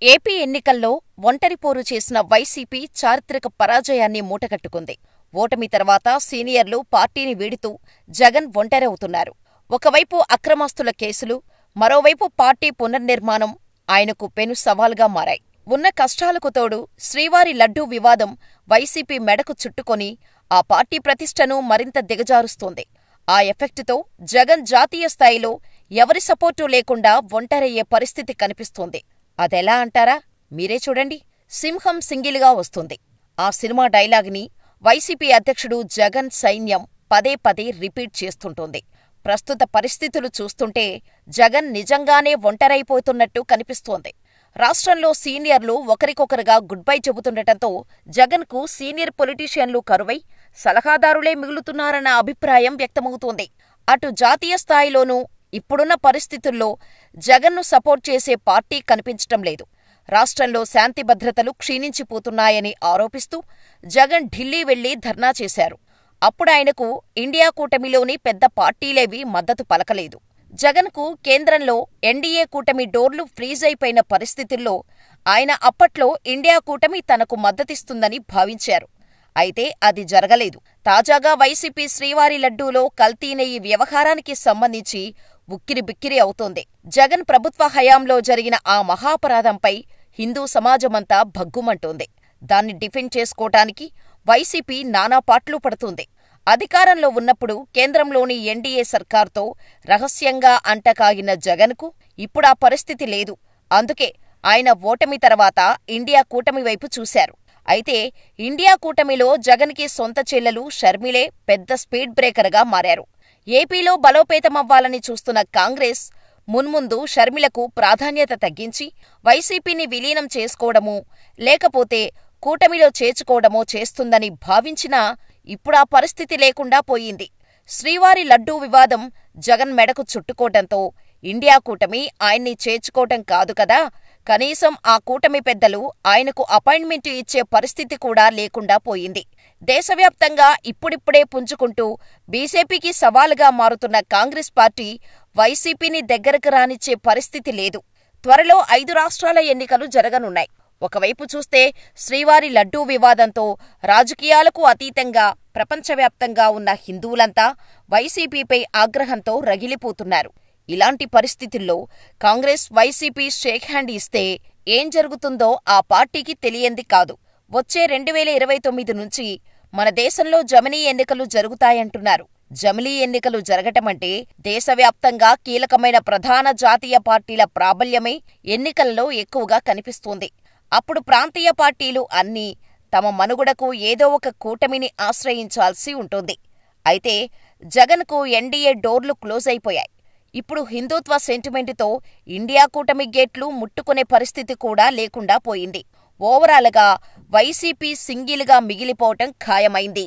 AP ఎన్నికల్లో ఒంటరిపోరు చేసిన YCP చారిత్రక పరాజయాన్ని మూటగట్టుకుంది. ఓటమి తర్వాత సీనియర్లు పార్టీని వీడుతూ జగన్ ఒంటరవుతున్నారు. ఒకవైపు అక్రమాస్తుల కేసులు, మరోవైపు పార్టీ పునర్నిర్మాణం ఆయనకు పెను సవాల్గా మారాయి. ఉన్న కష్టాలకు తోడు శ్రీవారి లడ్డూ వివాదం వైసీపీ మెడకు చుట్టుకొని ఆ పార్టీ ప్రతిష్టను మరింత దిగజారుస్తోంది. ఆ ఎఫెక్టుతో జగన్ జాతీయ స్థాయిలో ఎవరి సపోర్టు లేకుండా ఒంటరయ్యే పరిస్థితి కనిపిస్తోంది. అదెలా అంటారా? మీరే చూడండి. సింహం సింగిల్గా వస్తుంది. ఆ సినిమా డైలాగ్ని వైసీపీ అధ్యక్షుడు జగన్ సైన్యం పదే పదే రిపీట్ చేస్తుంటోంది. ప్రస్తుత పరిస్థితులు చూస్తుంటే జగన్ నిజంగానే ఒంటరైపోతున్నట్టు కనిపిస్తోంది. రాష్ట్రంలో సీనియర్లు ఒకరికొకరుగా గుడ్ బై చెబుతుండటంతో జగన్కు సీనియర్ పొలిటీషియన్లు కరువై సలహాదారులే మిగులుతున్నారన్న అభిప్రాయం వ్యక్తమవుతోంది. అటు జాతీయ స్థాయిలోనూ ఇప్పుడున్న పరిస్థితుల్లో జగన్ను సపోర్ట్ చేసే పార్టీ కనిపించటం లేదు. రాష్ట్రంలో శాంతి భద్రతలు క్షీణించిపోతున్నాయని ఆరోపిస్తూ జగన్ ఢిల్లీ వెళ్లి ధర్నా చేశారు. అప్పుడాయనకు ఇండియా కూటమిలోని పెద్ద పార్టీలేవీ మద్దతు పలకలేదు. జగన్కు కేంద్రంలో ఎన్డీఏ కూటమి డోర్లు ఫ్రీజ్ అయిపోయిన పరిస్థితుల్లో ఆయన అప్పట్లో ఇండియా కూటమి తనకు మద్దతిస్తుందని భావించారు. అయితే అది జరగలేదు. తాజాగా వైసీపీ శ్రీవారి లడ్డూలో కల్తీ నెయ్యి వ్యవహారానికి సంబంధించి ఉక్కిరిబిక్కిరి అవుతోంది. జగన్ ప్రభుత్వ హయాంలో జరిగిన ఆ మహాపరాధంపై హిందూ సమాజమంతా భగ్గుమంటోంది. దాన్ని డిఫెండ్ చేసుకోటానికి వైసీపీ నానా పాట్లు పడుతోంది. అధికారంలో ఉన్నప్పుడు కేంద్రంలోని ఎన్డీఏ సర్కార్తో రహస్యంగా అంటకాగిన జగన్కు ఇప్పుడా పరిస్థితి లేదు. అందుకే ఆయన ఓటమి తర్వాత ఇండియా కూటమి వైపు చూశారు. అయితే ఇండియా కూటమిలో జగన్కి సొంత చెల్లెలు షర్మిలే పెద్ద స్పీడ్ బ్రేకర్గా మారారు. ఏపీలో బలోపేతమవ్వాలని చూస్తున్న కాంగ్రెస్ మున్ముందు షర్మిలకు ప్రాధాన్యత తగ్గించి వైసీపీని విలీనం చేసుకోవడమో లేకపోతే కూటమిలో చేర్చుకోవడమో చేస్తుందని భావించినా ఇప్పుడా పరిస్థితి లేకుండా పోయింది. శ్రీవారి లడ్డూ వివాదం జగన్ మెడకు చుట్టుకోవటంతో ఇండియా కూటమి ఆయన్ని చేర్చుకోవటం కాదు కదా, కనీసం ఆ కూటమి పెద్దలు ఆయనకు అపాయింట్మెంటు ఇచ్చే పరిస్థితి కూడా లేకుండా పోయింది. దేశవ్యాప్తంగా ఇప్పుడిప్పుడే పుంజుకుంటూ బీజేపీకి సవాలుగా మారుతున్న కాంగ్రెస్ పార్టీ వైసీపీని దగ్గరకు రానిచ్చే పరిస్థితి లేదు. త్వరలో 5 రాష్ట్రాల ఎన్నికలు జరగనున్నాయి. ఒకవైపు చూస్తే శ్రీవారి లడ్డూ వివాదంతో రాజకీయాలకు అతీతంగా ప్రపంచవ్యాప్తంగా ఉన్న హిందువులంతా వైసీపీపై ఆగ్రహంతో రగిలిపోతున్నారు. ఇలాంటి పరిస్థితుల్లో కాంగ్రెస్ వైసీపీ షేక్ హ్యాండ్ ఇస్తే ఏం జరుగుతుందో ఆ పార్టీకి తెలియంది కాదు. వచ్చే 2029 నుంచి మన దేశంలో జమిలీ ఎన్నికలు జరుగుతాయంటున్నారు. జమిలీ ఎన్నికలు జరగటమంటే దేశవ్యాప్తంగా కీలకమైన ప్రధాన జాతీయ పార్టీల ప్రాబల్యమే ఎన్నికల్లో ఎక్కువగా కనిపిస్తోంది. అప్పుడు ప్రాంతీయ పార్టీలు అన్నీ తమ మనుగడకు ఏదో ఒక కూటమిని ఆశ్రయించాల్సి ఉంటుంది. అయితే జగన్కు ఎన్డీఏ డోర్లు క్లోజ్ అయిపోయాయి. ఇప్పుడు హిందూత్వ సెంటిమెంటుతో ఇండియా కూటమి గేట్లు ముట్టుకునే పరిస్థితి కూడా లేకుండా పోయింది. ఓవరాల్గా వైసీపీ సింగిల్గా మిగిలిపోవటం ఖాయమైంది.